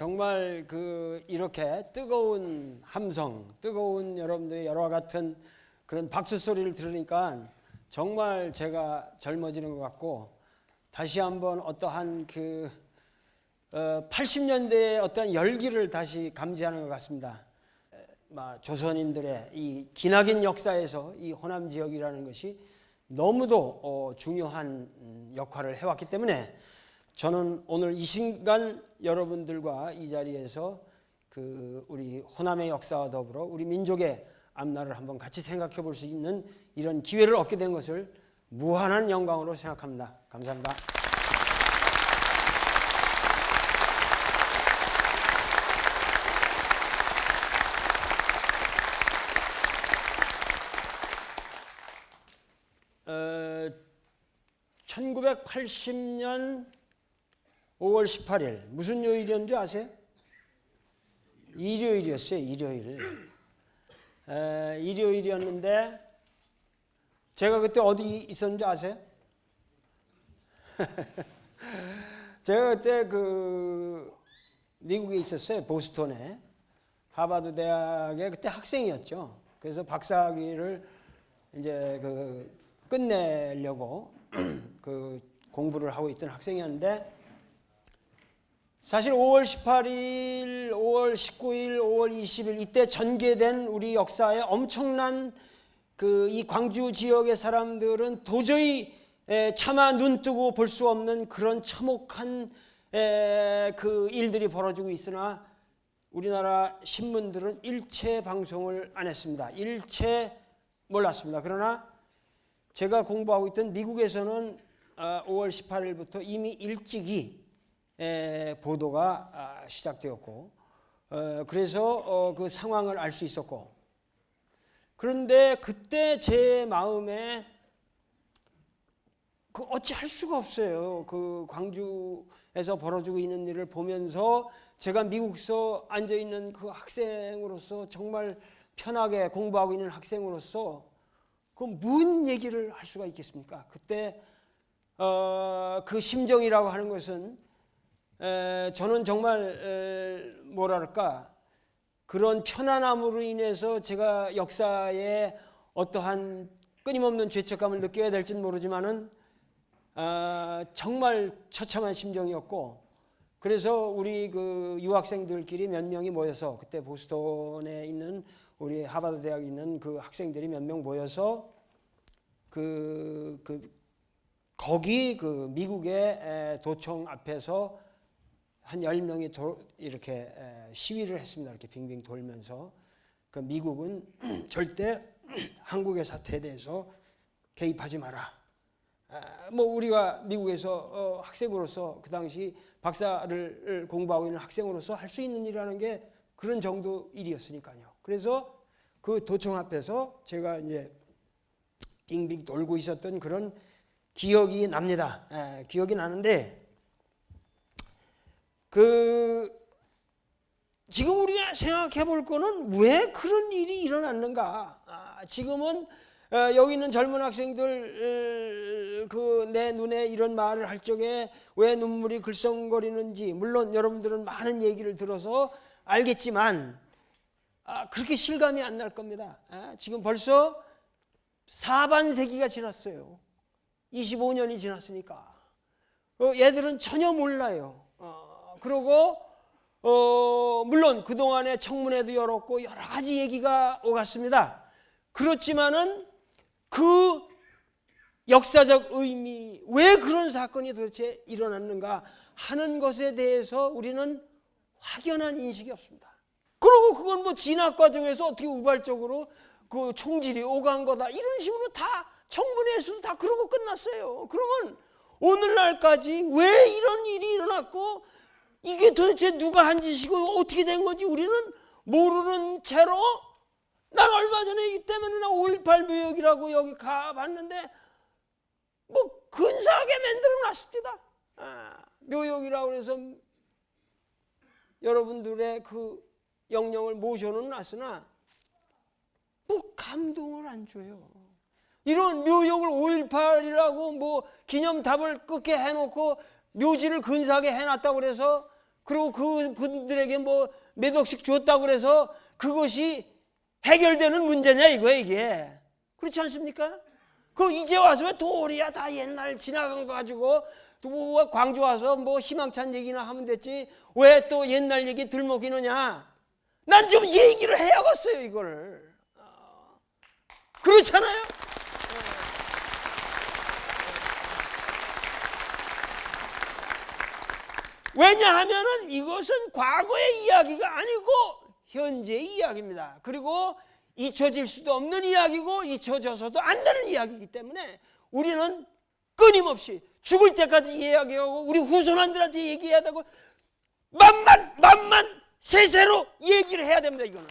정말 이렇게 뜨거운 함성, 뜨거운 여러분들의 여러 같은 그런 박수 소리를 들으니까 정말 제가 젊어지는 것 같고, 다시 한번 어떠한 80년대의 어떤 열기를 다시 감지하는 것 같습니다. 조선인들의 이 기나긴 역사에서 이 호남 지역이라는 것이 너무도 중요한 역할을 해왔기 때문에, 저는 오늘 이 순간 여러분들과 이 자리에서 우리 호남의 역사와 더불어 우리 민족의 앞날을 한번 같이 생각해 볼 수 있는 이런 기회를 얻게 된 것을 무한한 영광으로 생각합니다. 감사합니다. 어, 1980년 5월 18일 무슨 요일이었는지 아세요? 일요일이었어요. 일요일이었는데 제가 그때 어디 있었는지 아세요? 제가 그때 미국에 있었어요. 보스턴에 하버드 대학에 그때 학생이었죠. 그래서 박사학위를 이제 끝내려고 공부를 하고 있던 학생이었는데, 사실 5월 18일, 5월 19일, 5월 20일 이때 전개된 우리 역사에 엄청난 이 광주 지역의 사람들은 도저히 차마 눈 뜨고 볼 수 없는 그런 참혹한 일들이 벌어지고 있으나 우리나라 신문들은 일체 방송을 안 했습니다. 일체 몰랐습니다. 그러나 제가 공부하고 있던 미국에서는 5월 18일부터 이미 일찍이 보도가 시작되었고, 그래서 그 상황을 알 수 있었고, 그런데 그때 제 마음에 어찌할 수가 없어요. 광주에서 벌어지고 있는 일을 보면서 제가 미국서 앉아있는 학생으로서, 정말 편하게 공부하고 있는 학생으로서 뭔 얘기를 할 수가 있겠습니까? 그때 그 심정이라고 하는 것은 저는 정말 그런 편안함으로 인해서 제가 역사에 어떠한 끊임없는 죄책감을 느껴야 될지는 모르지만은 정말 처참한 심정이었고, 그래서 우리 유학생들끼리 몇 명이 모여서, 그때 보스턴에 있는 우리 하버드 대학에 있는 학생들이 몇 명 모여서 거기 미국의 도청 앞에서 한 10명이 이렇게 시위를 했습니다. 이렇게 빙빙 돌면서 미국은 절대 한국의 사태에 대해서 개입하지 마라. 우리가 미국에서 학생으로서, 그 당시 박사를 공부하고 있는 학생으로서 할 수 있는 일이라는 게 그런 정도 일이었으니까요. 그래서 도청 앞에서 제가 이제 빙빙 돌고 있었던 그런 기억이 납니다. 기억이 나는데, 지금 우리가 생각해 볼 거는 왜 그런 일이 일어났는가. 지금은 여기 있는 젊은 학생들 내 눈에 이런 말을 할 적에 왜 눈물이 글썽거리는지, 물론 여러분들은 많은 얘기를 들어서 알겠지만 그렇게 실감이 안 날 겁니다. 지금 벌써 4반세기가 지났어요. 25년이 지났으니까 얘들은 전혀 몰라요. 그리고 물론 그동안에 청문회도 열었고 여러 가지 얘기가 오갔습니다. 그렇지만은 그 역사적 의미, 왜 그런 사건이 도대체 일어났는가 하는 것에 대해서 우리는 확연한 인식이 없습니다. 그리고 그건 진학 과정에서 어떻게 우발적으로 총질이 오간 거다, 이런 식으로 다 청문회에서도 다 그러고 끝났어요. 그러면 오늘날까지 왜 이런 일이 일어났고 이게 도대체 누가 한 짓이고 어떻게 된 건지 우리는 모르는 채로, 난 얼마 전에 이 때문에 5.18 묘역이라고 여기 가봤는데 근사하게 만들어 놨습니다. 묘역이라고 해서 여러분들의 영령을 모셔는 놨으나 감동을 안 줘요. 이런 묘역을 5.18이라고 기념탑을 끄게 해놓고 묘지를 근사하게 해놨다고 그래서 그리고 그분들에게 뭐 몇 억씩 줬다고 그래서 그것이 해결되는 문제냐 이거야 이게. 그렇지 않습니까? 그 이제 와서 왜 도리야 다 옛날 지나간 거 가지고 또 광주 와서 뭐 희망찬 얘기나 하면 됐지 왜 또 옛날 얘기 들먹이느냐. 난 좀 얘기를 해야겠어요 이거를. 그렇잖아요. 왜냐하면은 이것은 과거의 이야기가 아니고 현재의 이야기입니다. 그리고 잊혀질 수도 없는 이야기고 잊혀져서도 안 되는 이야기이기 때문에 우리는 끊임없이 죽을 때까지 이야기하고 우리 후손한들한테 얘기해야 되고 만만 세세로 얘기를 해야 됩니다. 이거는.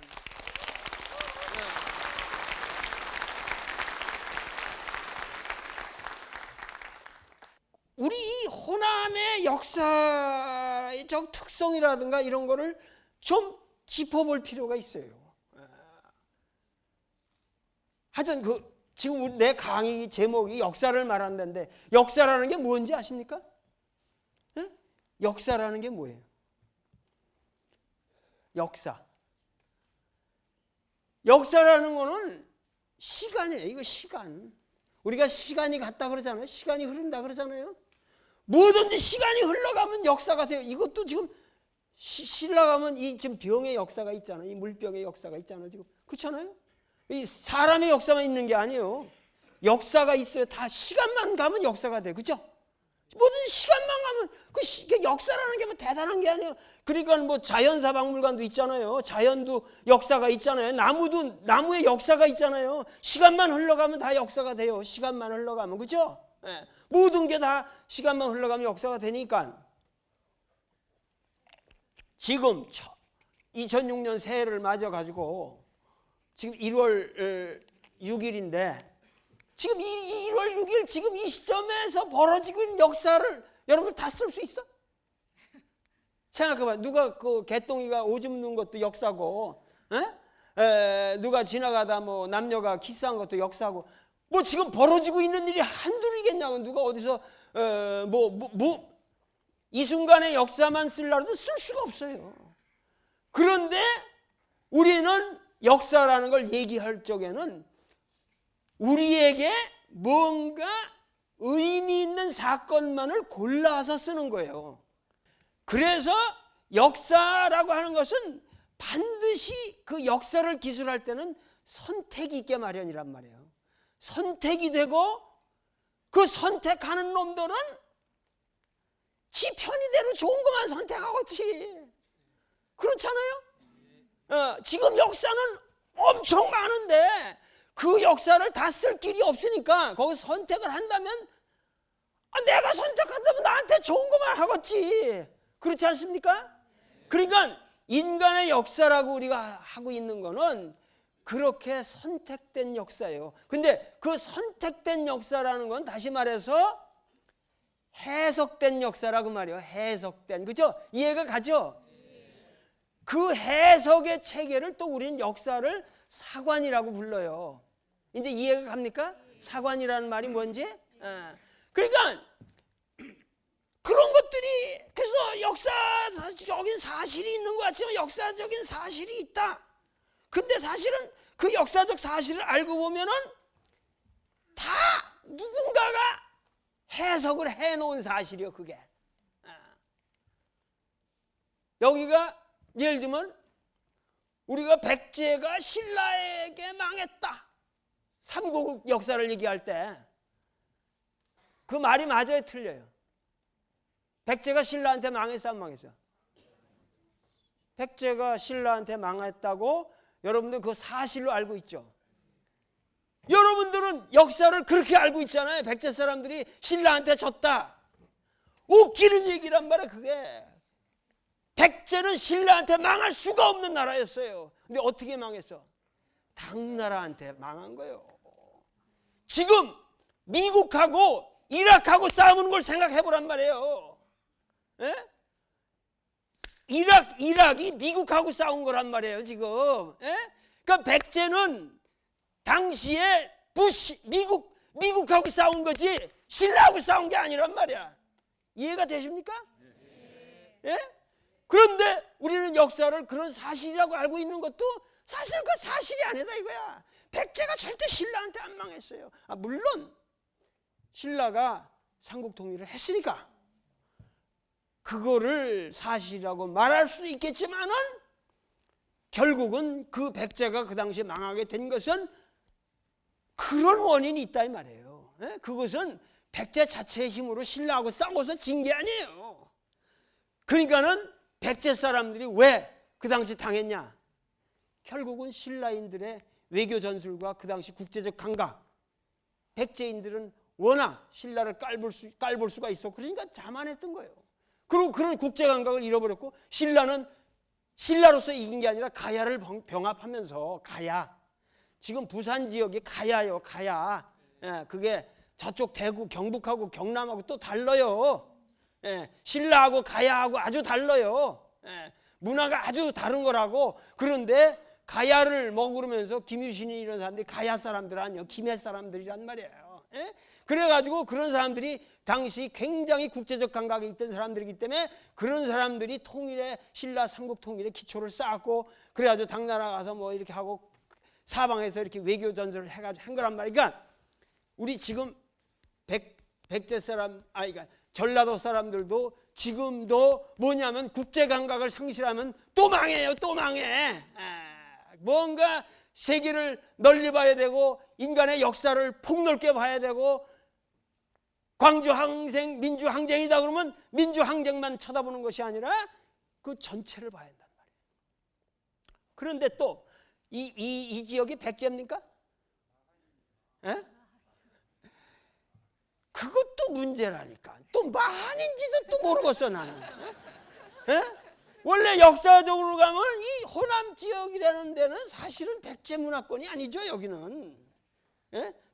우리 이 호남의 역사적 특성이라든가 이런 거를 좀 짚어볼 필요가 있어요. 하여튼 지금 내 강의 제목이 역사를 말한다는데 역사라는 게 뭔지 아십니까? 네? 역사라는 게 뭐예요? 역사라는 거는 시간이에요. 이거 시간. 우리가 시간이 갔다 그러잖아요. 시간이 흐른다 그러잖아요. 뭐든지 시간이 흘러가면 역사가 돼요. 이것도 지금 실러가면 이 지금 병의 역사가 있잖아요. 이 물병의 역사가 있잖아요. 지금 그렇잖아요. 이 사람의 역사만 있는 게 아니에요. 역사가 있어요. 다 시간만 가면 역사가 돼. 그렇죠? 뭐든지 시간만 가면 그 역사라는 게 뭐 대단한 게 아니에요. 그러니까 뭐 자연사 박물관도 있잖아요. 자연도 역사가 있잖아요. 나무의 역사가 있잖아요. 시간만 흘러가면 다 역사가 돼요. 시간만 흘러가면. 그렇죠? 네. 모든 게 다 시간만 흘러가면 역사가 되니까 지금 2006년 새해를 맞아가지고 지금 1월 6일인데 지금 1월 6일 지금 이 시점에서 벌어지고 있는 역사를 여러분 다 쓸 수 있어? 생각해봐. 누가 그 개똥이가 오줌 누는 것도 역사고, 누가 지나가다 뭐 남녀가 키스한 것도 역사고, 뭐 지금 벌어지고 있는 일이 한둘이겠냐고. 누가 어디서 이 순간의 역사만 쓰려도 쓸 수가 없어요. 그런데 우리는 역사라는 걸 얘기할 적에는 우리에게 뭔가 의미 있는 사건만을 골라서 쓰는 거예요. 그래서 역사라고 하는 것은 반드시 그 역사를 기술할 때는 선택이 있게 마련이란 말이에요. 선택이 되고 그 선택하는 놈들은 지 편의대로 좋은 것만 선택하겠지. 그렇잖아요? 지금 역사는 엄청 많은데 그 역사를 다 쓸 길이 없으니까 거기서 선택을 한다면 내가 선택한다면 나한테 좋은 것만 하겠지. 그렇지 않습니까? 그러니까 인간의 역사라고 우리가 하고 있는 거는 그렇게 선택된 역사예요. 근데 그 선택된 역사라는 건 다시 말해서 해석된 역사라고 말이에요. 해석된. 그죠? 이해가 가죠? 그 해석의 체계를 또 우리는 역사를 사관이라고 불러요. 이제 이해가 갑니까? 사관이라는 말이 뭔지? 그러니까 그런 것들이 그래서 역사적인 사실이 있는 것 같지만 역사적인 사실이 있다. 근데 사실은 그 역사적 사실을 알고 보면은 다 누군가가 해석을 해놓은 사실이요. 그게 여기가 예를 들면 우리가 백제가 신라에게 망했다. 삼국 역사를 얘기할 때 그 말이 맞아요, 틀려요? 백제가 신라한테 망했어, 안 망했어? 백제가 신라한테 망했다고 여러분들 그 사실로 알고 있죠? 여러분들은 역사를 그렇게 알고 있잖아요. 백제 사람들이 신라한테 졌다. 웃기는 얘기란 말이야. 그게 백제는 신라한테 망할 수가 없는 나라였어요. 근데 어떻게 망했어? 당나라한테 망한 거예요. 지금 미국하고 이라크하고 싸우는 걸 생각해 보란 말이에요. 예? 이락이 미국하고 싸운 거란 말이에요. 지금. 예? 그러니까 백제는 당시에 미국하고 싸운 거지 신라하고 싸운 게 아니란 말이야. 이해가 되십니까? 예? 그런데 우리는 역사를 그런 사실이라고 알고 있는 것도 사실 그 사실이 아니다 이거야. 백제가 절대 신라한테 안 망했어요. 물론 신라가 삼국 통일을 했으니까 그거를 사실이라고 말할 수도 있겠지만은 결국은 그 백제가 그 당시에 망하게 된 것은 그런 원인이 있다 이 말이에요. 그것은 백제 자체의 힘으로 신라하고 싸워서 진 게 아니에요. 그러니까는 백제 사람들이 왜 그 당시 당했냐? 결국은 신라인들의 외교 전술과 그 당시 국제적 감각, 백제인들은 워낙 신라를 깔볼 수가 있어. 그러니까 자만했던 거예요. 그리고 그런 국제 감각을 잃어버렸고 신라는 신라로서 이긴 게 아니라 가야를 병합하면서 가야. 지금 부산 지역이 가야요, 가야. 그게 저쪽 대구, 경북하고 경남하고 또 달라요. 신라하고 가야하고 아주 달라요. 문화가 아주 다른 거라고. 그런데 가야를 먹으면서 김유신이 이런 사람들이 가야 사람들 아니요, 김해 사람들이란 말이에요. 그래가지고 그런 사람들이 당시 굉장히 국제적 감각이 있던 사람들이기 때문에 그런 사람들이 통일에 신라 삼국 통일의 기초를 쌓았고 그래가지고 당나라 가서 뭐 이렇게 하고 사방에서 이렇게 외교 전술을 해가지고 한 거란 말이야. 그러니까 우리 지금 백제 사람, 그러니까 전라도 사람들도 지금도 뭐냐면 국제 감각을 상실하면 또 망해요, 또 망해. 뭔가 세계를 널리 봐야 되고 인간의 역사를 폭넓게 봐야 되고 광주항쟁, 민주항쟁이다 그러면 민주항쟁만 쳐다보는 것이 아니라 그 전체를 봐야 한단 말이에요. 그런데 또 이 지역이 백제입니까? 그것도 문제라니까. 또 마한인지도 또 모르겠어 나는. 원래 역사적으로 가면 이 호남 지역이라는 데는 사실은 백제 문화권이 아니죠. 여기는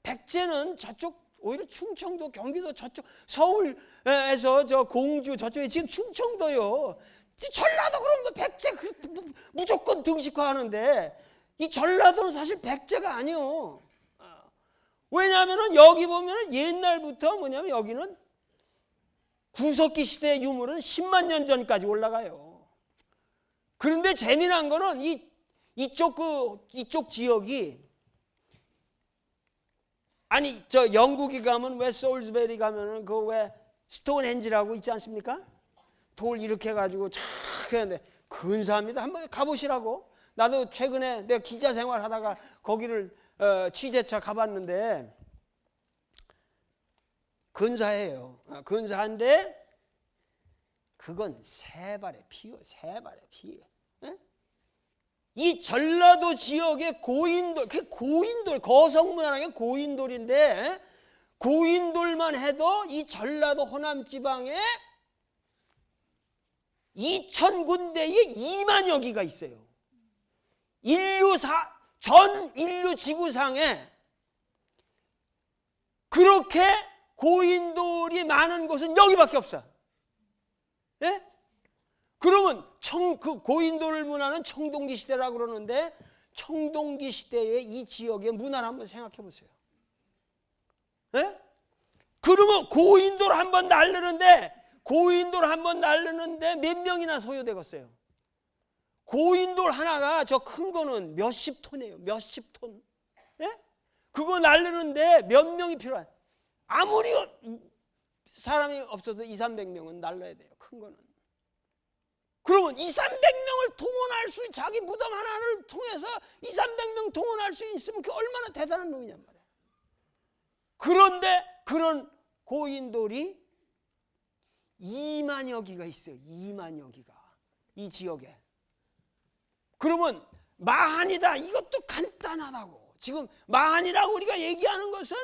백제는 저쪽 오히려 충청도, 경기도 저쪽 서울에서 저 공주 저쪽에 지금 충청도요. 전라도 그러면 뭐 백제 무조건 등식화하는데 이 전라도는 사실 백제가 아니요. 왜냐하면은 여기 보면은 옛날부터 뭐냐면 여기는 구석기 시대의 유물은 10만 년 전까지 올라가요. 그런데 재미난 거는 이쪽 지역이 아니 저 영국에 가면 왜 소울스베리 가면은 그 왜 스톤헨지라고 있지 않습니까? 돌 이렇게 해가지고 촥 했는데 근사합니다. 한번 가보시라고. 나도 최근에 내가 기자 생활하다가 거기를 취재차 가봤는데 근사해요. 근사한데 그건 세발의 피요, 세발의 피. 이 전라도 지역의 고인돌, 그 고인돌, 거성문화라는 게 고인돌인데 고인돌만 해도 이 전라도 호남 지방에 2,000군데에 2만여 기가 있어요. 전 인류 지구상에 그렇게 고인돌이 많은 곳은 여기밖에 없어. 그러면 그 고인돌 문화는 청동기 시대라고 그러는데 청동기 시대의 이 지역의 문화를 한번 생각해 보세요. 그러면 고인돌 한번 날르는데 몇 명이나 소요되겠어요? 고인돌 하나가 저 큰 거는 몇십 톤이에요. 몇십 톤. 그거 날르는데 몇 명이 필요해. 아무리 사람이 없어도 200~300명은 날라야 돼요. 큰 거는. 그러면 200~300명을 동원할 수, 자기 무덤 하나를 통해서 200~300명 동원할 수 있으면 그게 얼마나 대단한 놈이냔 말이야. 그런데 그런 고인돌이 2만여 기가 있어요. 2만여 기가. 이 지역에. 그러면 마한이다. 이것도 간단하다고. 지금 마한이라고 우리가 얘기하는 것은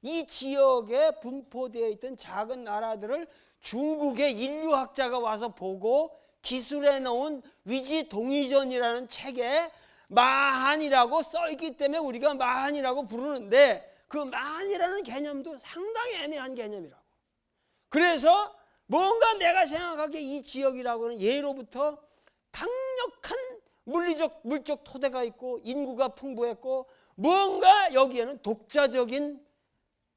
이 지역에 분포되어 있던 작은 나라들을 중국의 인류학자가 와서 보고 기술해 놓은 위지동의전이라는 책에 마한이라고 써있기 때문에 우리가 마한이라고 부르는데 그 마한이라는 개념도 상당히 애매한 개념이라고. 그래서 뭔가 내가 생각하기에 이 지역이라고는 예로부터 강력한 물적 토대가 있고 인구가 풍부했고 뭔가 여기에는 독자적인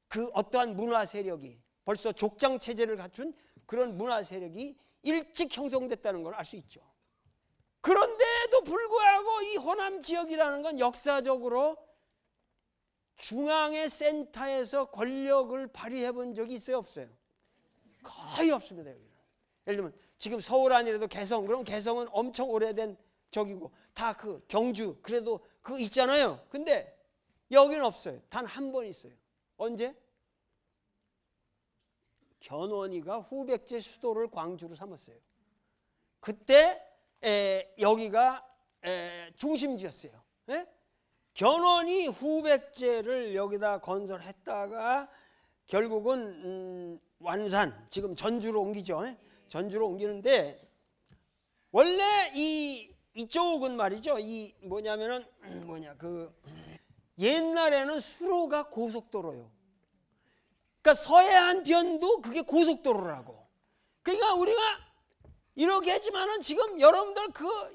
그 어떠한 문화 세력이 벌써 족장 체제를 갖춘 그런 문화 세력이 일찍 형성됐다는 걸 알 수 있죠. 그런데도 불구하고 이 호남 지역이라는 건 역사적으로 중앙의 센터에서 권력을 발휘해 본 적이 있어요, 없어요? 거의 없습니다. 여기는. 예를 들면 지금 서울 아니라도 개성, 그럼 개성은 엄청 오래된 적이고 다 그 경주 그래도 그 있잖아요. 근데 여기는 없어요. 단 한 번 있어요. 언제? 견훤이가 후백제 수도를 광주로 삼았어요. 그때 여기가 중심지였어요. 예? 견훤이 후백제를 여기다 건설했다가 결국은 완산, 지금 전주로 옮기죠. 예? 전주로 옮기는데 원래 이쪽은 말이죠. 이 뭐냐면은 옛날에는 수로가 고속도로요. 그러니까 서해안변도 그게 고속도로라고. 그러니까 우리가 이렇게 했지만은 지금 여러분들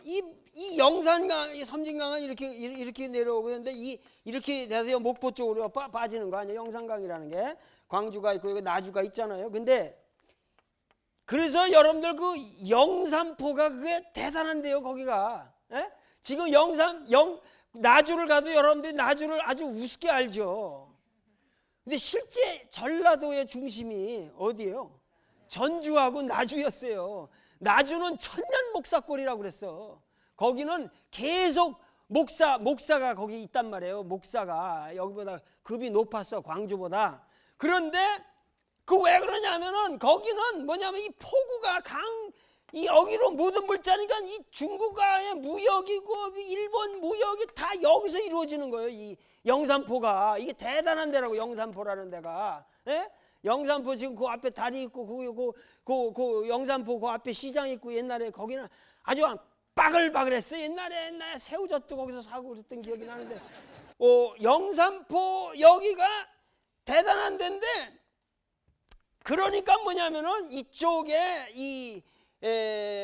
이 영산강, 이 섬진강은 이렇게 내려오고 있는데 이렇게 돼서 목포 쪽으로 빠지는 거 아니에요? 영산강이라는 게 광주가 있고 여기 나주가 있잖아요. 근데 그래서 여러분들 그 영산포가 그게 대단한데요, 거기가. 예? 지금 나주를 가도 여러분들이 나주를 아주 우습게 알죠. 근데 실제 전라도의 중심이 어디예요? 전주하고 나주였어요. 나주는 천년 목사골이라고 그랬어. 거기는 계속 목사가 거기 있단 말이에요. 목사가 여기보다 급이 높았어, 광주보다. 그런데 그 왜 그러냐면은 거기는 뭐냐면 이 포구가 이 여기로 모든 물자니까 이 중국과의 무역이고 일본 무역이 다 여기서 이루어지는 거예요. 이 영산포가 이게 대단한 데라고, 영산포라는 데가. 예? 영산포 지금 그 앞에 다리 있고 그 영산포 그 앞에 시장 있고 옛날에 거기는 아주 빠글빠글했어. 옛날에 새우젓도 거기서 사고 그랬던 기억이 나는데 영산포 여기가 대단한 데인데 그러니까 뭐냐면은 이쪽에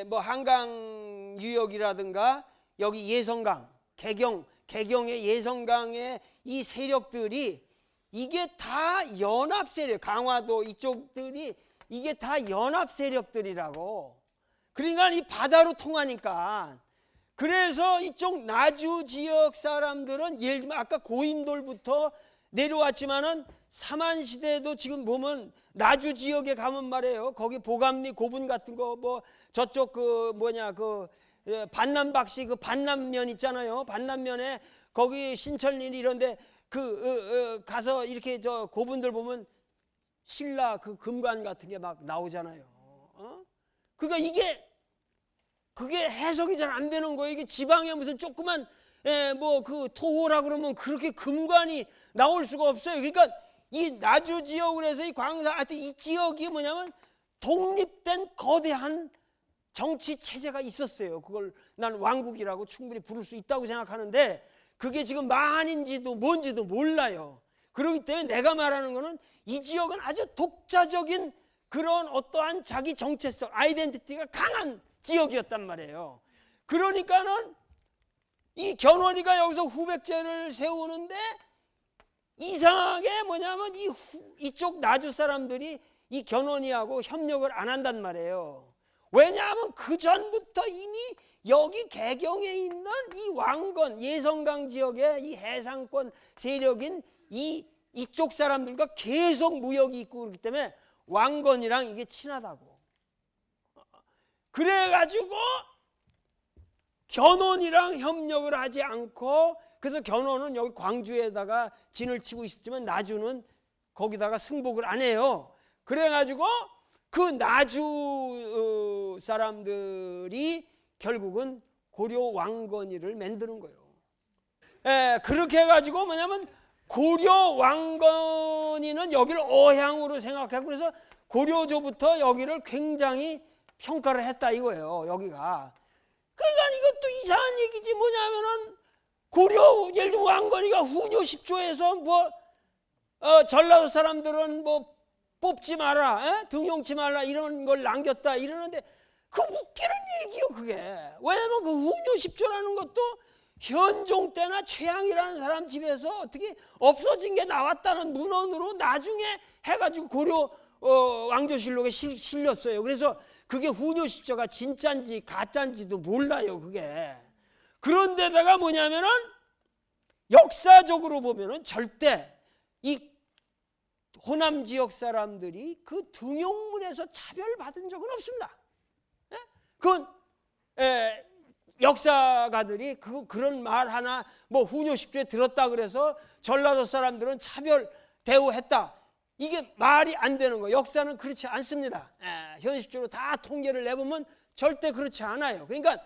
뭐 한강 유역이라든가 여기 예성강, 개경의 예성강의 이 세력들이 이게 다 연합 세력, 강화도 이쪽들이 이게 다 연합 세력들이라고. 그러니까 이 바다로 통하니까. 그래서 이쪽 나주 지역 사람들은 예를 들면 아까 고인돌부터 내려왔지만은 삼한시대도 지금 보면 나주 지역에 가면 말이에요. 거기 보감리 고분 같은 거 뭐 저쪽 반남박씨 그 반남면 있잖아요. 반남면에 거기 신천리 이런데 가서 이렇게 저 고분들 보면 신라 그 금관 같은 게 막 나오잖아요. 그러니까 그게 해석이 잘 안 되는 거예요. 이게 지방에 무슨 조그만 뭐 그 토호라 그러면 그렇게 금관이 나올 수가 없어요. 그러니까 이 나주 지역으로 해서 이 광사 하여튼 이 지역이 뭐냐면 독립된 거대한 정치 체제가 있었어요. 그걸 난 왕국이라고 충분히 부를 수 있다고 생각하는데 그게 지금 만인지도 뭔지도 몰라요. 그렇기 때문에 내가 말하는 거는 이 지역은 아주 독자적인 그런 어떠한 자기 정체성, 아이덴티티가 강한 지역이었단 말이에요. 그러니까는 이 견훤이가 여기서 후백제를 세우는데 이상하게 뭐냐면 이쪽 나주 사람들이 이 견훤이하고 협력을 안 한단 말이에요. 왜냐하면 그 전부터 이미 여기 개경에 있는 이 왕건, 예성강 지역의 이 해상권 세력인 이쪽 사람들과 계속 무역이 있고 그렇기 때문에 왕건이랑 이게 친하다고. 그래가지고 견훤이랑 협력을 하지 않고 그래서 견훤은 여기 광주에다가 진을 치고 있었지만 나주는 거기다가 승복을 안 해요. 그래가지고 그 나주 사람들이 결국은 고려 왕건이를 만드는 거예요. 그렇게 해가지고 뭐냐면 고려 왕건이는 여기를 어향으로 생각하고 그래서 고려조부터 여기를 굉장히 평가를 했다 이거예요. 여기가. 그러니까 이것도 이상한 얘기지. 뭐냐면은 고려 예를 들면 왕건이가 후조 10조에서 뭐 전라도 사람들은 뭐 뽑지 마라, 등용치 말라 이런 걸 남겼다 이러는데 그 웃기는 얘기요 그게. 왜냐면 그 후조 10조라는 것도 현종 때나 최양이라는 사람 집에서 어떻게 없어진 게 나왔다는 문헌으로 나중에 해가지고 고려 왕조실록에 실렸어요. 그래서 그게 훈요시조가 진짜인지 가짜인지도 몰라요. 그게. 그런데다가 뭐냐면은 역사적으로 보면은 절대 이 호남 지역 사람들이 그 등용문에서 차별받은 적은 없습니다. 예? 그건 역사가들이 그런 말 하나 뭐 훈요십조에 들었다 그래서 전라도 사람들은 차별 대우했다, 이게 말이 안 되는 거예요. 역사는 그렇지 않습니다. 현실적으로 다 통계를 내보면 절대 그렇지 않아요. 그러니까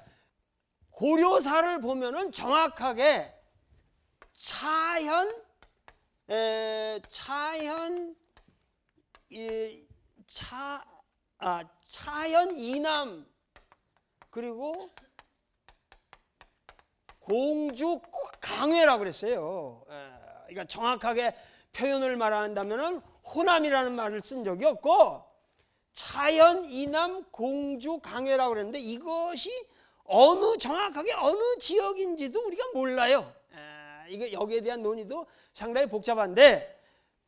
고려사를 보면은 정확하게 차현 이남 그리고 공주 강회라고 그랬어요. 그러니까 정확하게 표현을 말한다면은 호남이라는 말을 쓴 적이 없고 차현 이남 공주 강회라고 그랬는데 이것이 정확하게 어느 지역인지도 우리가 몰라요. 이게 여기에 대한 논의도 상당히 복잡한데,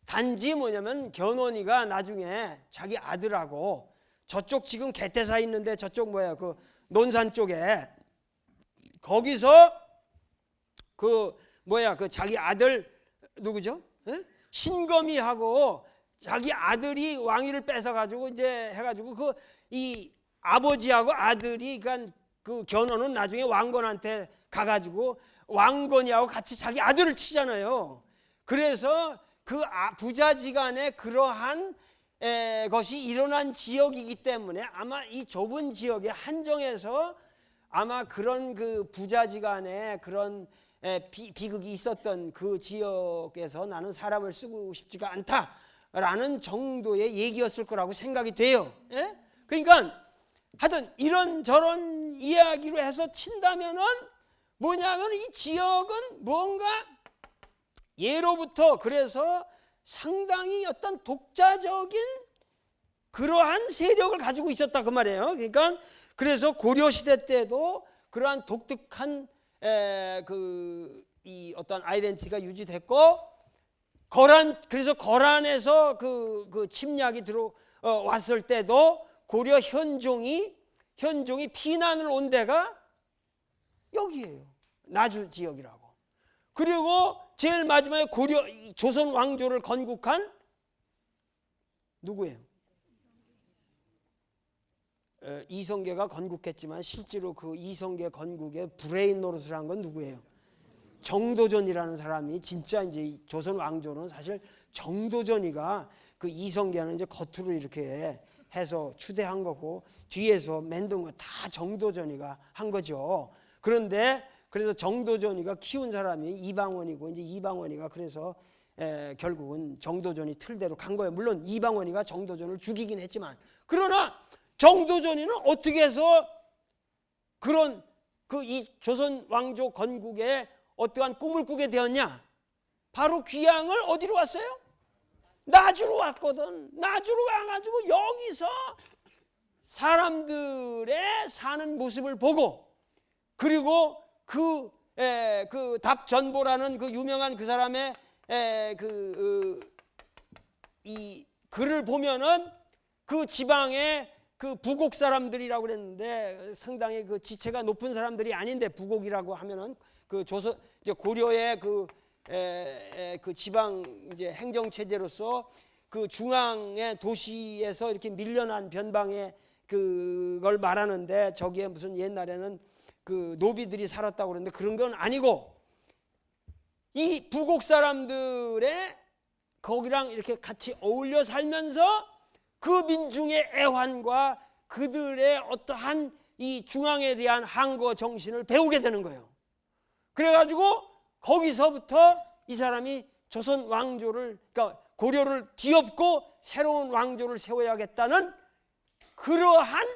단지 뭐냐면 견훤이가 나중에 자기 아들하고 저쪽 지금 개태사 있는데 저쪽 그 논산 쪽에 거기서 그 자기 아들 누구죠? 신검이하고 자기 아들이 왕위를 뺏어 가지고 이제 해가지고 이 아버지하고 아들이 그 견훤은 나중에 왕건한테 가가지고 왕건이하고 같이 자기 아들을 치잖아요. 그래서 그 부자지간에 그러한 것이 일어난 지역이기 때문에 아마 이 좁은 지역에 한정해서 아마 그런 그 부자지간에 그런 비극이 있었던 그 지역에서 나는 사람을 쓰고 싶지가 않다라는 정도의 얘기였을 거라고 생각이 돼요. 그러니까 하여튼 이런저런 이야기로 해서 친다면은 뭐냐면 이 지역은 뭔가 예로부터 그래서 상당히 어떤 독자적인 그러한 세력을 가지고 있었다 그 말이에요. 그러니까 그래서 고려 시대 때도 그러한 독특한 이 어떤 아이덴티티가 유지됐고, 그래서 거란에서 그 침략이 들어왔을 때도 고려 현종이 피난을 온 데가 여기에요. 나주 지역이라고. 그리고 제일 마지막에 조선 왕조를 건국한 누구예요? 이성계가 건국했지만 실제로 그 이성계 건국의 브레인 노릇을 한 건 누구예요? 정도전이라는 사람이. 진짜 이제 조선 왕조는 사실 정도전이가 그 이성계는 이제 겉으로 이렇게 해서 추대한 거고 뒤에서 만든 거 다 정도전이가 한 거죠. 그런데 그래서 정도전이가 키운 사람이 이방원이고 이제 이방원이가 그래서 결국은 정도전이 틀대로 간 거예요. 물론 이방원이가 정도전을 죽이긴 했지만, 그러나 정도전이는 어떻게 해서 그런 이 조선 왕조 건국에 어떠한 꿈을 꾸게 되었냐? 바로 귀향을 어디로 왔어요? 나주로 왔거든. 나주로 와가지고 여기서 사람들의 사는 모습을 보고, 그리고 그 답전보라는 그 유명한 그 사람의 이 글을 보면은 그 지방의 그 부곡 사람들이라고 그랬는데 상당히 그 지체가 높은 사람들이 아닌데, 부곡이라고 하면은 그 이제 고려의 그 지방 이제 행정 체제로서 그 중앙의 도시에서 이렇게 밀려난 변방의 그걸 말하는데, 저기에 무슨 옛날에는 그 노비들이 살았다고 그러는데 그런 건 아니고, 이 부곡 사람들의 거기랑 이렇게 같이 어울려 살면서 그 민중의 애환과 그들의 어떠한 이 중앙에 대한 항거 정신을 배우게 되는 거예요. 그래가지고 거기서부터 이 사람이 조선 왕조를, 그러니까 고려를 뒤엎고 새로운 왕조를 세워야겠다는 그러한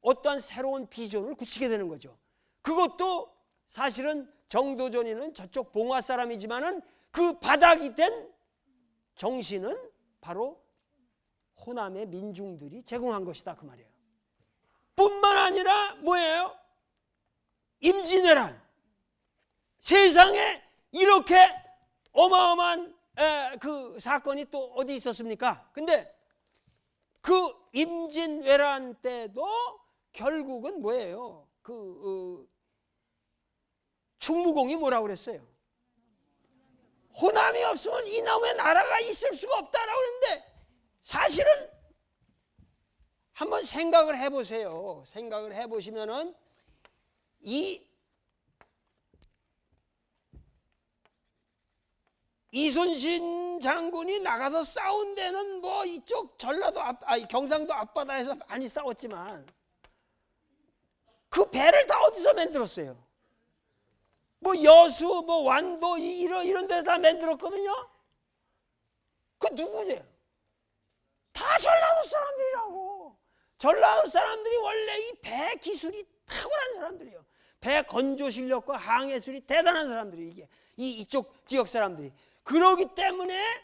어떠한 새로운 비전을 굳히게 되는 거죠. 그것도 사실은 정도전이는 저쪽 봉화 사람이지만은 그 바닥이 된 정신은 바로 호남의 민중들이 제공한 것이다 그 말이에요. 뿐만 아니라 뭐예요? 임진왜란. 세상에 이렇게 어마어마한 그 사건이 또 어디 있었습니까? 근데 그 임진왜란 때도 결국은 뭐예요? 충무공이 뭐라고 그랬어요? 호남이 없으면 이놈의 나라가 있을 수가 없다라고 그랬는데, 사실은 한번 생각을 해보세요. 생각을 해보시면은 이순신 장군이 나가서 싸운 데는 뭐 이쪽 전라도 경상도 앞바다에서 많이 싸웠지만 그 배를 다 어디서 만들었어요? 뭐 여수, 뭐 완도 이런 데서 다 만들었거든요. 그 누구세요? 다 전라도 사람들이라고. 전라도 사람들이 원래 이 배 기술이 탁월한 사람들이에요. 배 건조 실력과 항해술이 대단한 사람들이 이게 이쪽 지역 사람들이. 그러기 때문에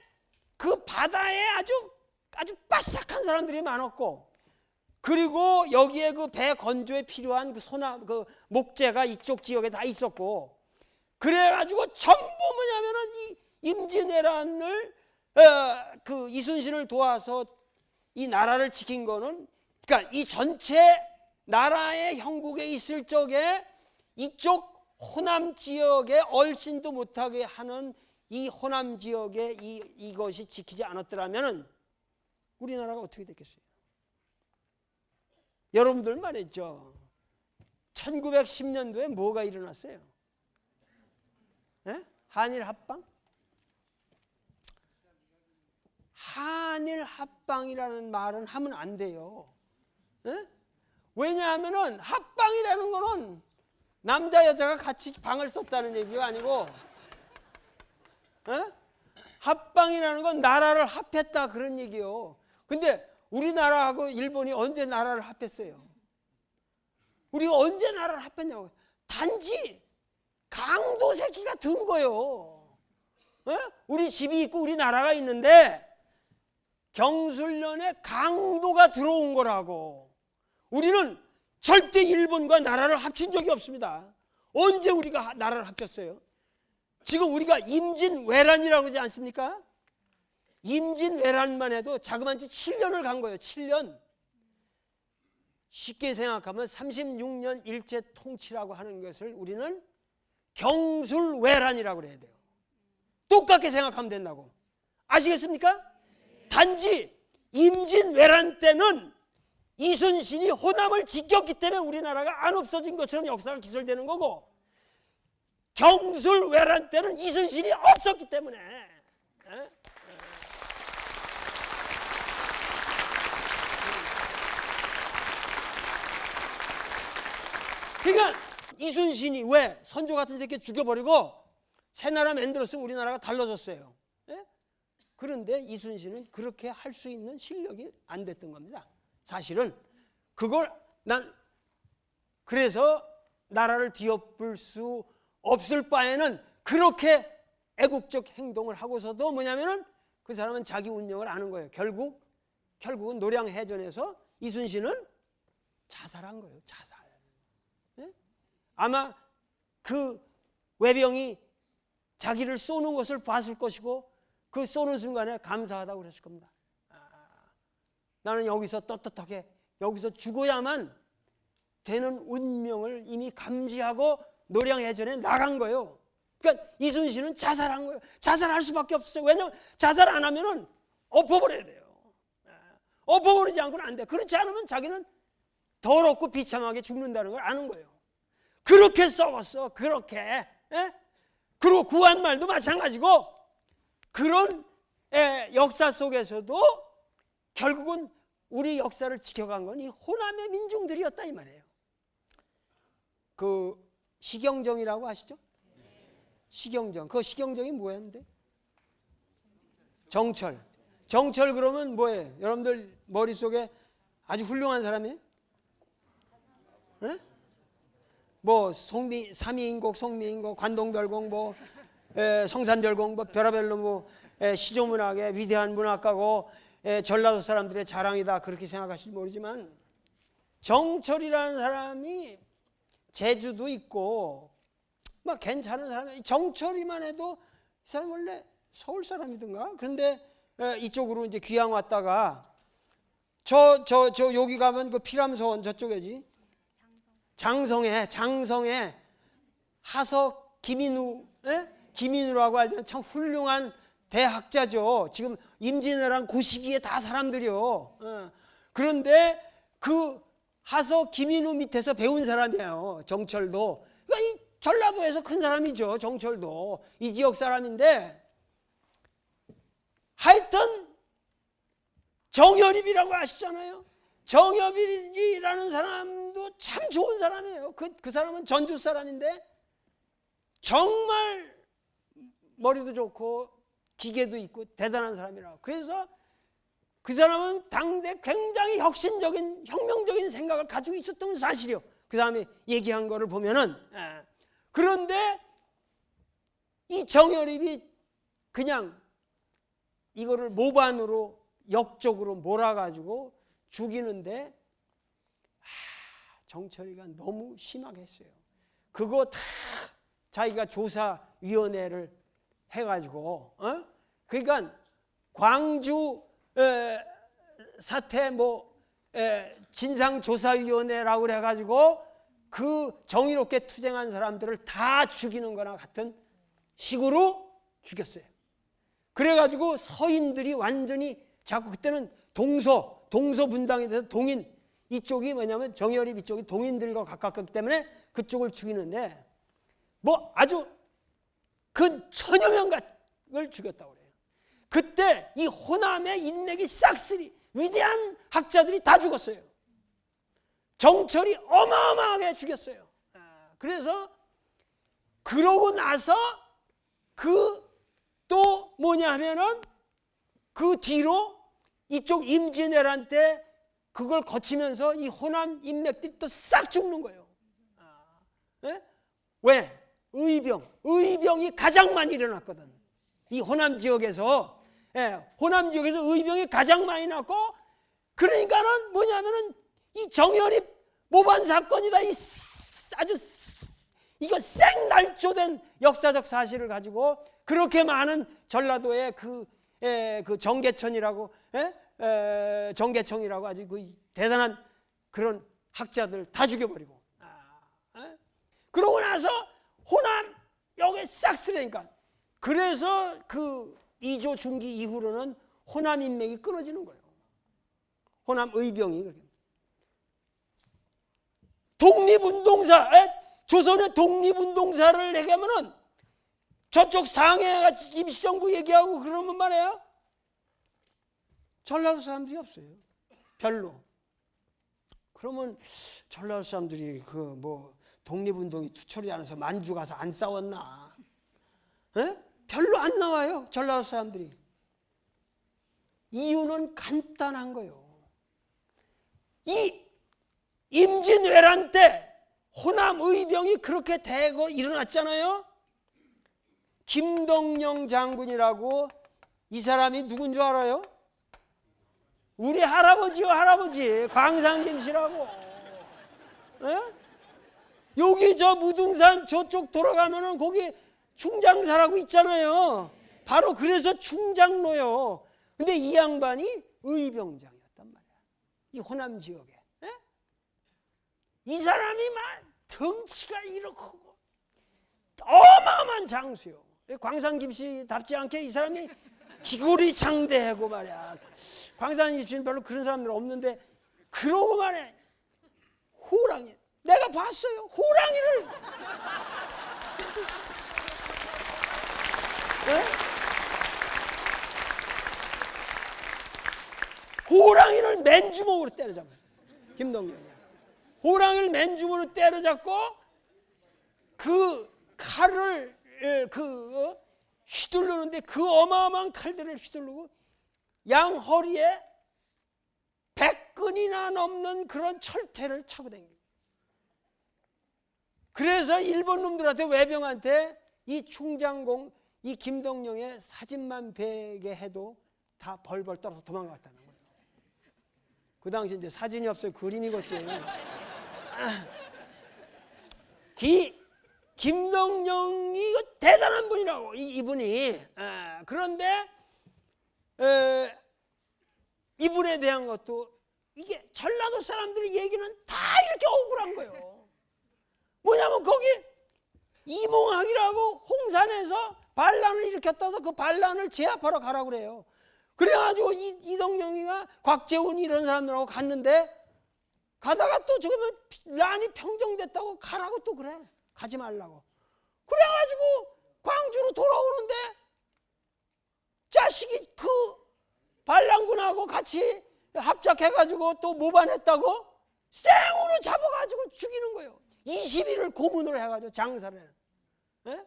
그 바다에 아주 빠삭한 사람들이 많았고, 그리고 여기에 그 배 건조에 필요한 그 소나 그 목재가 이쪽 지역에 다 있었고, 그래가지고 전부 뭐냐면은 이 임진왜란을 그 이순신을 도와서 이 나라를 지킨 거는, 그러니까 이 전체 나라의 형국에 있을 적에 이쪽 호남 지역에 얼씬도 못하게 하는 이 호남 지역에 이것이 지키지 않았더라면은 우리나라가 어떻게 됐겠어요? 여러분들 말했죠. 1910년도에 뭐가 일어났어요? 네? 한일 합방? 한일 합방이라는 말은 하면 안 돼요. 네? 왜냐하면은 합방이라는 거는 남자 여자가 같이 방을 썼다는 얘기가 아니고, 합방이라는 건 나라를 합했다 그런 얘기요. 근데 우리나라하고 일본이 언제 나라를 합했어요? 우리가 언제 나라를 합했냐고. 단지 강도 새끼가 든 거요. 우리 집이 있고 우리 나라가 있는데 경술련에 강도가 들어온 거라고. 우리는 절대 일본과 나라를 합친 적이 없습니다. 언제 우리가 나라를 합쳤어요? 지금 우리가 임진왜란이라고 그러지 않습니까? 임진왜란만 해도 자그마치 7년을 간 거예요. 7년. 쉽게 생각하면 36년 일제 통치라고 하는 것을 우리는 경술왜란이라고 그래야 돼요. 똑같게 생각하면 된다고. 아시겠습니까? 단지 임진왜란 때는 이순신이 호남을 지켰기 때문에 우리나라가 안 없어진 것처럼 역사가 기술되는 거고, 경술왜란 때는 이순신이 없었기 때문에. 그러니까 이순신이 왜 선조 같은 새끼 죽여버리고 새 나라 만들었으면 우리나라가 달라졌어요. 그런데 이순신은 그렇게 할 수 있는 실력이 안 됐던 겁니다. 사실은 그걸 그래서 나라를 뒤엎을 수 없을 바에는 그렇게 애국적 행동을 하고서도 뭐냐면은 그 사람은 자기 운명을 아는 거예요. 결국은 노량해전에서 이순신은 자살한 거예요. 자살. 아마 그 외병이 자기를 쏘는 것을 봤을 것이고, 그 쏘는 순간에 감사하다고 그랬을 겁니다. 나는 여기서 떳떳하게 여기서 죽어야만 되는 운명을 이미 감지하고 노량해전에 나간 거예요. 그러니까 이순신은 자살한 거예요. 자살할 수밖에 없었어요. 왜냐하면 자살 안 하면은 엎어버려야 돼요. 엎어버리지 않고는 안 돼. 그렇지 않으면 자기는 더럽고 비참하게 죽는다는 걸 아는 거예요. 그렇게 썩었어. 그렇게. 그리고 구한말도 마찬가지고, 그런 역사 속에서도 결국은 우리 역사를 지켜간 건 이 호남의 민중들이었다 이 말이에요. 그 시경정이라고 아시죠? 시경정. 그 시경정이 뭐였는데? 정철. 정철 그러면 뭐예요? 여러분들 머릿속에 아주 훌륭한 사람이에요? 뭐 삼위인곡, 송미인곡, 관동별곡, 뭐 성산별곡, 뭐 별하별로 뭐 시조문학의 위대한 문학가고 전라도 사람들의 자랑이다 그렇게 생각하실지 모르지만, 정철이라는 사람이 제주도 있고 막 괜찮은 사람이, 정철이만 해도 이 사람 원래 서울 사람이든가. 그런데 이쪽으로 이제 귀양 왔다가 여기 가면 그 피람서원 저쪽이지. 장성에 하석 김인우라고 알면 참 훌륭한 대학자죠. 지금 임진왜란 그 시기에 다 사람들이요. 그런데 그 하석 김인우 밑에서 배운 사람이에요. 정철도. 그러니까 이 전라도에서 큰 사람이죠. 정철도 이 지역 사람인데, 하여튼 정여립이라고 아시잖아요. 정여립이라는 사람도 참 좋은 사람이에요. 그 사람은 전주 사람인데 정말 머리도 좋고 기계도 있고 대단한 사람이라고. 그래서 그 사람은 당대 굉장히 혁명적인 생각을 가지고 있었던 사실이요. 그 사람이 얘기한 거를 보면은. 그런데 이 정여립이 그냥 이거를 모반으로 역적으로 몰아가지고 죽이는데, 정철이가 너무 심하게 했어요. 그거 다 자기가 조사위원회를 해가지고, 그러니까 광주 사태 진상조사위원회라고 그래가지고 그 정의롭게 투쟁한 사람들을 다 죽이는 거나 같은 식으로 죽였어요. 그래가지고 서인들이 완전히 자꾸, 그때는 동서 분당이 돼서 동인, 이쪽이 뭐냐면 정여립 이쪽이 동인들과 가깝기 때문에 그쪽을 죽이는데 아주 근 1000여 명을 죽였다고 그래요. 그때 이 호남의 인맥이 싹쓸이 위대한 학자들이 다 죽었어요. 정철이 어마어마하게 죽였어요. 그래서 그러고 나서 또 뭐냐 하면은 그 뒤로 이쪽 임진왜란 때 그걸 거치면서 이 호남 인맥들이 또 싹 죽는 거예요. 왜? 의병이 가장 많이 일어났거든. 이 호남 지역에서. 호남 지역에서 의병이 가장 많이 났고, 그러니까는 뭐냐면은 이 정여립 모반 사건이다. 이거 생날조된 역사적 사실을 가지고 그렇게 많은 전라도의 그 정계천이라고, 정계청이라고 아주 그 대단한 그런 학자들 다 죽여버리고. 그러고 나서 호남 여기 싹 쓰려니까, 그래서 그 2조 중기 이후로는 호남 인맥이 끊어지는 거예요. 호남 의병이. 독립운동사, 조선의 독립운동사를 얘기하면은 저쪽 상해가 임시정부 얘기하고 그러면 말이에요, 전라도 사람들이 없어요. 별로. 그러면 전라도 사람들이 독립운동이 투철이 않아서 만주 가서 안 싸웠나? 별로 안 나와요, 전라도 사람들이. 이유는 간단한 거예요. 이 임진왜란 때 호남 의병이 그렇게 대거 일어났잖아요. 김덕령 장군이라고, 이 사람이 누군 줄 알아요? 우리 할아버지요, 할아버지. 광산김씨라고. 여기 저 무등산 저쪽 돌아가면은 거기 충장사라고 있잖아요. 바로 그래서 충장로요. 근데 이 양반이 의병장이었단 말이야, 이 호남 지역에. 이 사람이 막 덩치가 이렇고 어마어마한 장수요. 광산김씨답지 않게 이 사람이 기골이 장대하고 말이야. 광산김씨는 별로 그런 사람들 없는데, 그러고 말해, 호랑이, 내가 봤어요. 호랑이를 호랑이를 맨주먹으로 때려잡아요. 김동영이 호랑이를 맨주먹으로 때려잡고 그 칼을 휘두르는데, 그 어마어마한 칼들을 휘두르고 양 허리에 100근이나 넘는 그런 철퇴를 차고 다니고. 그래서 일본 놈들한테, 외병한테 이 충장공, 이 김덕령의 사진만 베게 해도 다 벌벌 떨어서 도망갔다는 거예요. 그 당시 이제 사진이 없어요. 그림이겠지. 김덕령이 대단한 분이라고, 이분이. 그런데 이분에 대한 것도 이게 전라도 사람들의 얘기는 다 이렇게 억울한 거예요. 뭐냐면 거기 이몽학이라고 홍산에서 반란을 일으켰다서 그 반란을 제압하러 가라고 그래요. 그래가지고 이동영이가 곽재훈 이런 사람들하고 갔는데 가다가 또 지금은 란이 평정됐다고 가라고 또 그래. 가지 말라고. 그래가지고 광주로 돌아오는데 자식이 그 반란군하고 같이 합작해가지고 또 모반했다고 생으로 잡아가지고 죽이는 거예요. 20일을 고문을 해가지고 장사를. 예?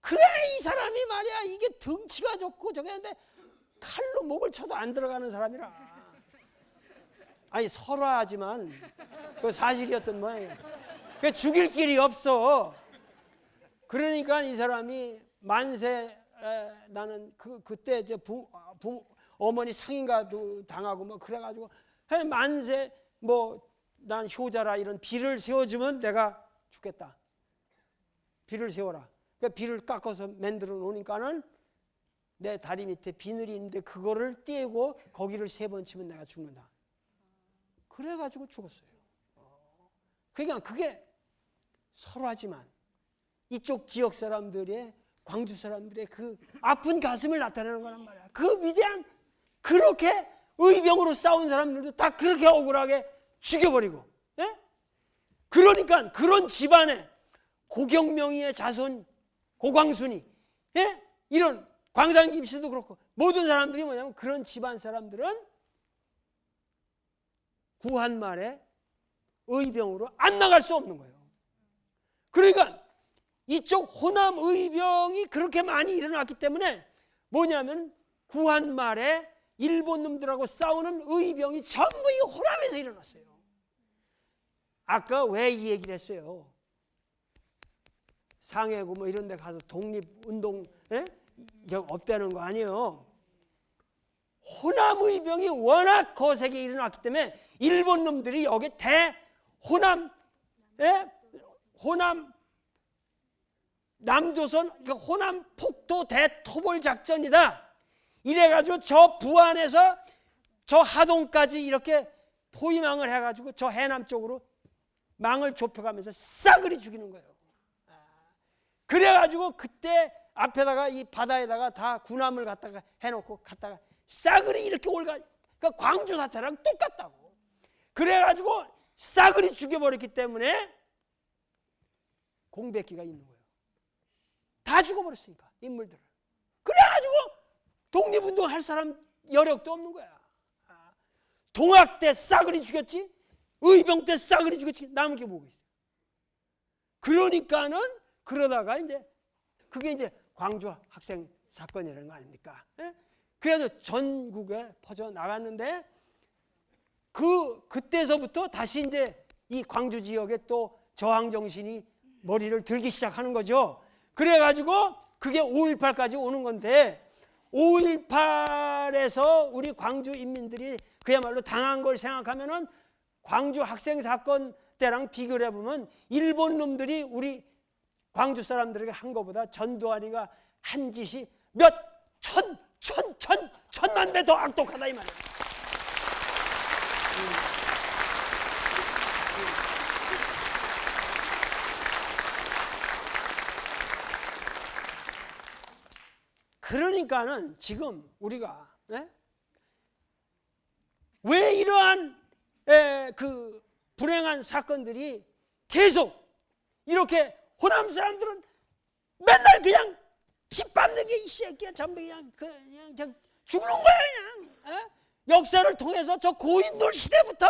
그래 이 사람이 말이야 이게 덩치가 좋고 저게 한데 칼로 목을 쳐도 안 들어가는 사람이라. 아니 설화하지만 그 사실이었던 모양이에요. 그 죽일 길이 없어. 그러니까 이 사람이 만세 나는 그때 이제 어머니 상인가도 당하고 뭐 그래가지고 만세 뭐 난 효자라 이런 비를 세워주면 내가 죽겠다. 비를 세워라. 그러니까 비를 깎아서 만들어 놓으니까는 내 다리 밑에 비늘이 있는데 그거를 떼고 거기를 3번 치면 내가 죽는다. 그래가지고 죽었어요. 그러니까 그게 설화지만 이쪽 지역 사람들의 광주 사람들의 그 아픈 가슴을 나타내는 거란 말이야. 그 위대한 그렇게 의병으로 싸운 사람들도 다 그렇게 억울하게 죽여버리고, 예? 그러니까 그런 집안에 고경명이의 자손 고광순이, 예? 이런 광산김 씨도 그렇고 모든 사람들이 뭐냐면 그런 집안 사람들은 구한 말에 의병으로 안 나갈 수 없는 거예요. 그러니까 이쪽 호남 의병이 그렇게 많이 일어났기 때문에 뭐냐면 구한 말에 일본 놈들하고 싸우는 의병이 전부 이 호남에서 일어났어요. 아까 왜 이 얘기를 했어요? 상해고 뭐 이런 데 가서 독립운동 없다는 거 아니에요. 호남 의병이 워낙 거세게 일어났기 때문에 일본 놈들이 여기 호남 남조선 호남 폭도 대토벌 작전이다. 이래가지고 저 부안에서 저 하동까지 이렇게 포위망을 해가지고 저 해남 쪽으로 망을 좁혀가면서 싸그리 죽이는 거예요. 그래가지고 그때 앞에다가 이 바다에다가 다 군함을 갖다가 해놓고 갔다가 싸그리 이렇게 그러니까 광주 사태랑 똑같다고. 그래가지고 싸그리 죽여버렸기 때문에 공백기가 있는 거예요. 다 죽어버렸으니까 인물들을. 그래가지고 독립운동 할 사람 여력도 없는 거야. 동학 때 싸그리 죽였지, 의병 때 싸그리 죽였지, 남은 게 뭐가 있어요? 그러니까는 그러다가 이제 그게 이제 광주 학생 사건이라는 거 아닙니까? 예? 그래서 전국에 퍼져 나갔는데 그때서부터 다시 이제 이 광주 지역에 또 저항 정신이 머리를 들기 시작하는 거죠. 그래가지고 그게 5.18까지 오는 건데 5.18에서 우리 광주 인민들이 그야말로 당한 걸 생각하면은 광주 학생 사건 때랑 비교를 해보면 일본 놈들이 우리 광주 사람들에게 한 것보다 전두환이가 한 짓이 천만 배 더 악독하다 이 말이야. 그러니까는 지금 우리가 왜 이러한 그 불행한 사건들이 계속 이렇게 호남 사람들은 맨날 그냥 짓밟는 게 이 새끼야 전부 그냥 죽는 거야 그냥. 역사를 통해서 저 고인돌 시대부터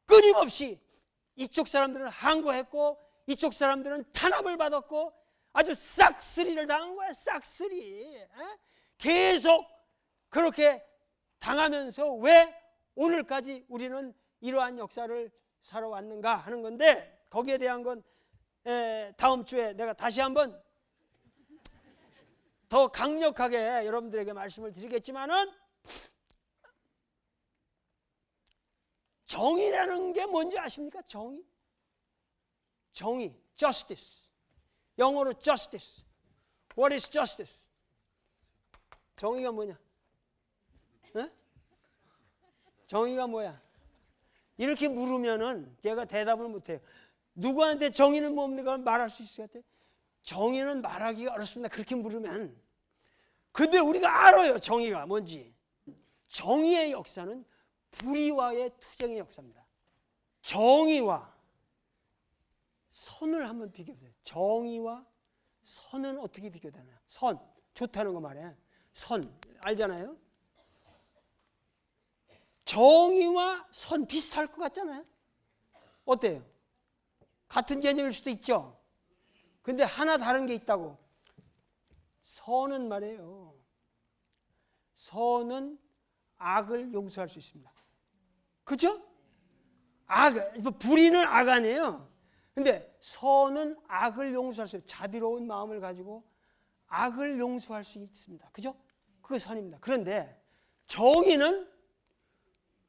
끊임없이 이쪽 사람들은 항거했고 이쪽 사람들은 탄압을 받았고 아주 싹쓸이를 당한 거야. 싹쓸이. 계속 그렇게 당하면서 왜 오늘까지 우리는 이러한 역사를 살아왔는가 하는 건데 거기에 대한 건 다음 주에 내가 다시 한번 더 강력하게 여러분들에게 말씀을 드리겠지만은 정의라는 게 뭔지 아십니까? 정의, justice. 영어로 justice. What is justice? 정의가 뭐냐? 정의가 뭐야? 이렇게 물으면은 제가 대답을 못해요. 누구한테 정의는 뭡니까? 말할 수 있을 것 같아요? 정의는 말하기가 어렵습니다. 그렇게 물으면. 근데 우리가 알아요. 정의가 뭔지. 정의의 역사는 불의와의 투쟁의 역사입니다. 정의와 선을 한번 비교해보세요. 정의와 선은 어떻게 비교되나요? 선, 좋다는 거 말이에요. 선, 알잖아요? 정의와 선 비슷할 것 같잖아요? 어때요? 같은 개념일 수도 있죠? 근데 하나 다른 게 있다고. 선은 말이에요. 선은 악을 용서할 수 있습니다. 그죠? 불의는 악 아니에요. 근데 선은 악을 용서할 수 있어요. 자비로운 마음을 가지고 악을 용서할 수 있습니다. 그죠? 그게 선입니다. 그런데 정의는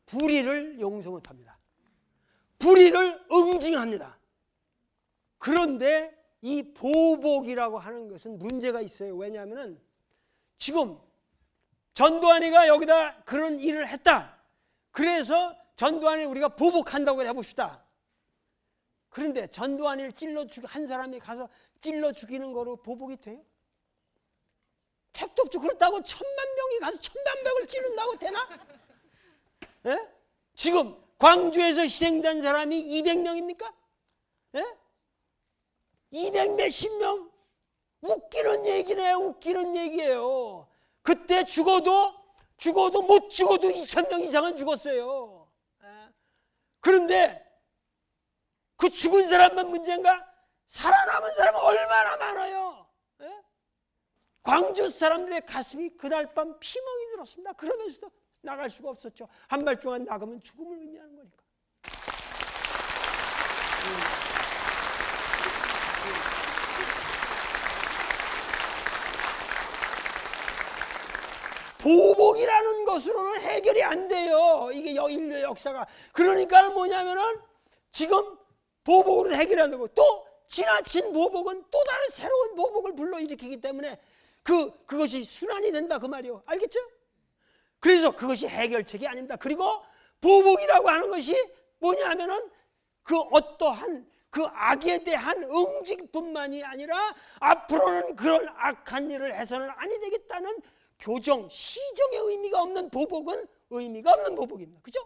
불의를 용서 못합니다. 불의를 응징합니다. 그런데 이 보복이라고 하는 것은 문제가 있어요. 왜냐하면 지금 전두환이가 여기다 그런 일을 했다. 그래서 전두환을 우리가 보복한다고 해봅시다. 그런데 전두환이를 한 사람이 가서 찔러 죽이는 거로 보복이 돼요? 택도 없죠. 그렇다고 1000만 명이 가서 1000만 명을 찌른다고 되나? 예? 지금 광주에서 희생된 사람이 200명입니까? 예? 200 몇십 명? 웃기는 얘기네. 웃기는 얘기예요. 그때 죽어도 못 죽어도 2000명 이상은 죽었어요. 예? 그런데 그 죽은 사람만 문제인가? 살아남은 사람은 얼마나 많아요. 예? 광주 사람들의 가슴이 그날 밤 피멍이 들었습니다. 그러면서도 나갈 수가 없었죠. 한발중간 나가면 죽음을 의미하는 거니까. 보복이라는 것으로는 해결이 안 돼요. 이게 인류의 역사가. 그러니까 뭐냐면은 지금 보복으로 해결이 안 되고 또 지나친 보복은 또 다른 새로운 보복을 불러일으키기 때문에 그것이 순환이 된다 그 말이에요. 알겠죠? 그래서 그것이 해결책이 아닙니다. 그리고 보복이라고 하는 것이 뭐냐면은 그 어떠한 그 악에 대한 응징뿐만이 아니라 앞으로는 그런 악한 일을 해서는 아니 되겠다는 교정, 시정의 의미가 없는 보복은 의미가 없는 보복입니다. 그죠?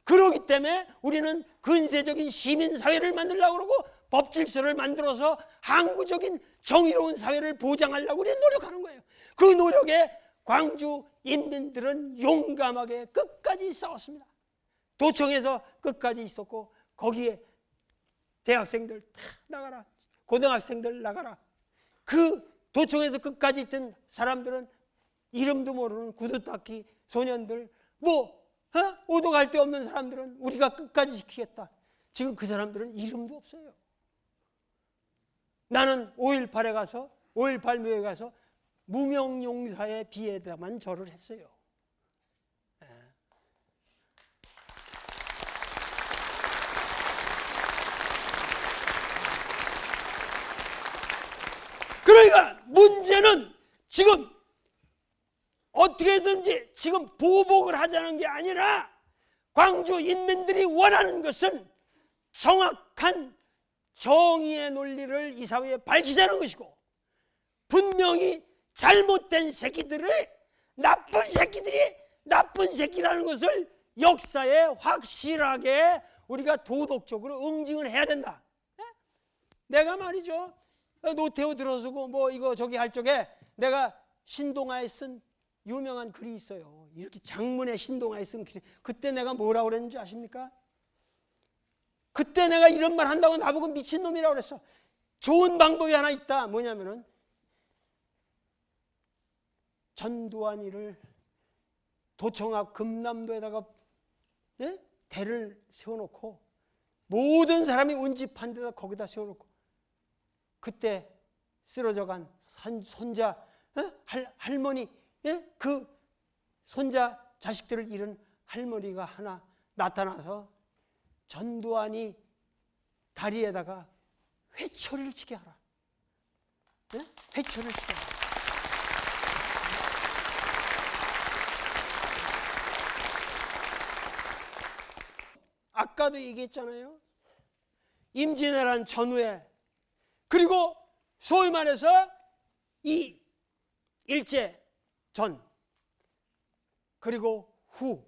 그렇기 때문에 우리는 근세적인 시민사회를 만들려고 그러고 법질서를 만들어서 항구적인 정의로운 사회를 보장하려고 우리는 노력하는 거예요. 그 노력에 광주 인민들은 용감하게 끝까지 싸웠습니다. 도청에서 끝까지 있었고 거기에 대학생들 다 나가라, 고등학생들 나가라. 그 도청에서 끝까지 있던 사람들은 이름도 모르는 구두닦이 소년들, 오도 갈 데 없는 사람들은 우리가 끝까지 지키겠다. 지금 그 사람들은 이름도 없어요. 나는 5.18에 가서 5.18 묘에 가서 무명용사의 비에다만 절을 했어요. 그러니까 문제는 지금 어떻게든지 지금 보복을 하자는 게 아니라 광주 인민들이 원하는 것은 정확한 정의의 논리를 이 사회에 밝히자는 것이고 분명히 잘못된 새끼들이 나쁜 새끼라는 것을 역사에 확실하게 우리가 도덕적으로 응징을 해야 된다. 내가 말이죠. 노태우 들어서고 이거 저기 할 적에 내가 신동아에 쓴 유명한 글이 있어요. 이렇게 장문에 신동아에 쓴 글. 그때 내가 뭐라고 그랬는지 아십니까? 그때 내가 이런 말 한다고 나보고 미친놈이라고 그랬어. 좋은 방법이 하나 있다. 뭐냐면은 전두환이를 도청 앞 금남도에다가 대를 세워놓고 모든 사람이 운집한 데다 거기다 세워놓고 그때 쓰러져간 손자 할머니 그 손자 자식들을 잃은 할머니가 하나 나타나서 전두환이 다리에다가 회초리를 치게 하라. 회초리를 치게 하라. 아까도 얘기했잖아요. 임진왜란 전후에, 그리고 소위 말해서 이 일제 전, 그리고 후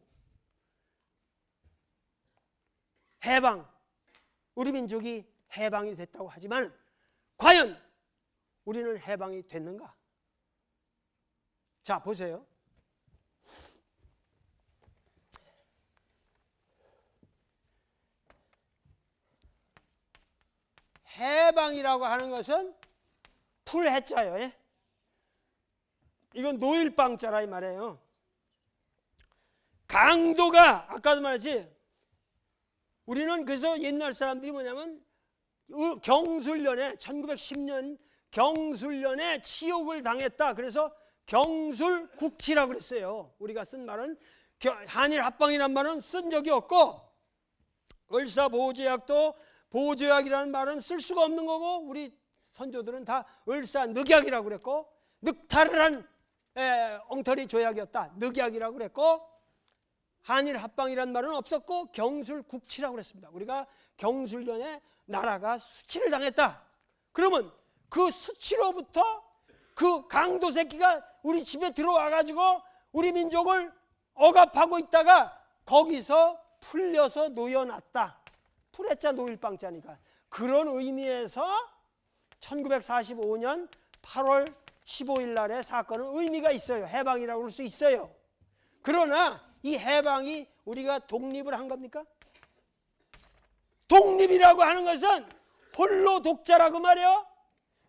해방, 우리 민족이 해방이 됐다고 하지만 과연 우리는 해방이 됐는가? 자, 보세요. 해방이라고 하는 것은 풀해자예요. 예? 이건 노일방자라 이 말이에요. 강도가, 아까도 말했지, 우리는 그래서 옛날 사람들이 뭐냐면 경술련에 1910년 경술련에 치욕을 당했다. 그래서 경술국치라고 그랬어요. 우리가 쓴 말은, 한일 합방이란 말은 쓴 적이 없고, 을사보조약도 보조약이라는 말은 쓸 수가 없는 거고, 우리 선조들은 다 을사늑약이라고 그랬고, 늑탈을 한 엉터리 조약이었다, 늑약이라고 그랬고, 한일 합방이라는 말은 없었고 경술국치라고 그랬습니다. 우리가 경술련에 나라가 수치를 당했다. 그러면 그 수치로부터 그 강도 새끼가 우리 집에 들어와 가지고 우리 민족을 억압하고 있다가 거기서 풀려서 놓여놨다. 풀했자 노일방자니까. 그런 의미에서 1945년 8월 15일 날의 사건은 의미가 있어요. 해방이라고 할 수 있어요. 그러나 이 해방이 우리가 독립을 한 겁니까? 독립이라고 하는 것은 홀로 독자라고 말이요.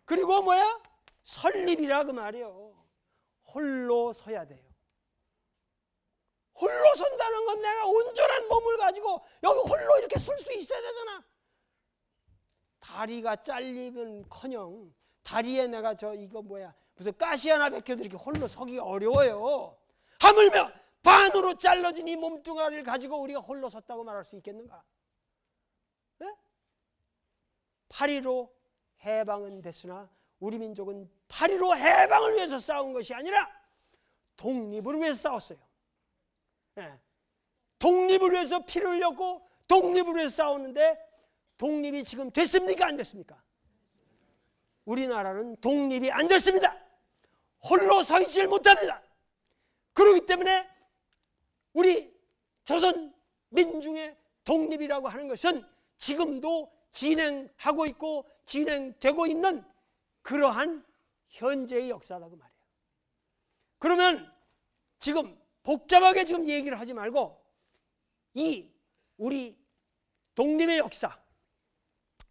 그리고 뭐야? 설립이라 그 말이요. 홀로 서야 돼요. 홀로 선다는 건 내가 온전한 몸을 가지고 여기 홀로 이렇게 설 수 있어야 되잖아. 다리가 잘리면커녕 다리에 내가 이거 뭐야 무슨 가시 하나 벗겨도 이렇게 홀로 서기가 어려워요. 하물며 반으로 잘라진 이 몸뚱아리를 가지고 우리가 홀로 섰다고 말할 수 있겠는가? 네? 8.15 해방은 됐으나 우리 민족은 8.15 해방을 위해서 싸운 것이 아니라 독립을 위해서 싸웠어요. 네. 독립을 위해서 피를 흘렸고 독립을 위해서 싸웠는데 독립이 지금 됐습니까? 안 됐습니까? 우리나라는 독립이 안 됐습니다. 홀로 서 있질 못합니다. 그렇기 때문에 우리 조선 민중의 독립이라고 하는 것은 지금도 진행하고 있고 진행되고 있는 그러한 현재의 역사라고 말이에요. 그러면 지금 복잡하게 지금 얘기를 하지 말고 이 우리 독립의 역사,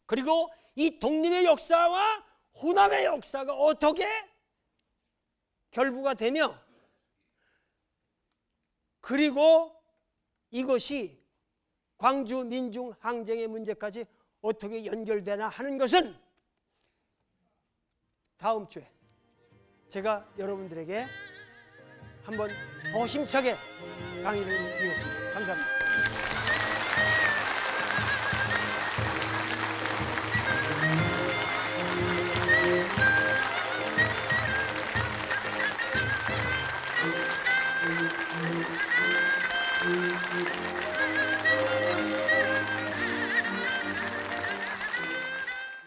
그리고 이 독립의 역사와 호남의 역사가 어떻게 결부가 되며, 그리고 이것이 광주 민중 항쟁의 문제까지 어떻게 연결되나 하는 것은 다음 주에 제가 여러분들에게 한번 더 힘차게 강의를 드리겠습니다. 감사합니다.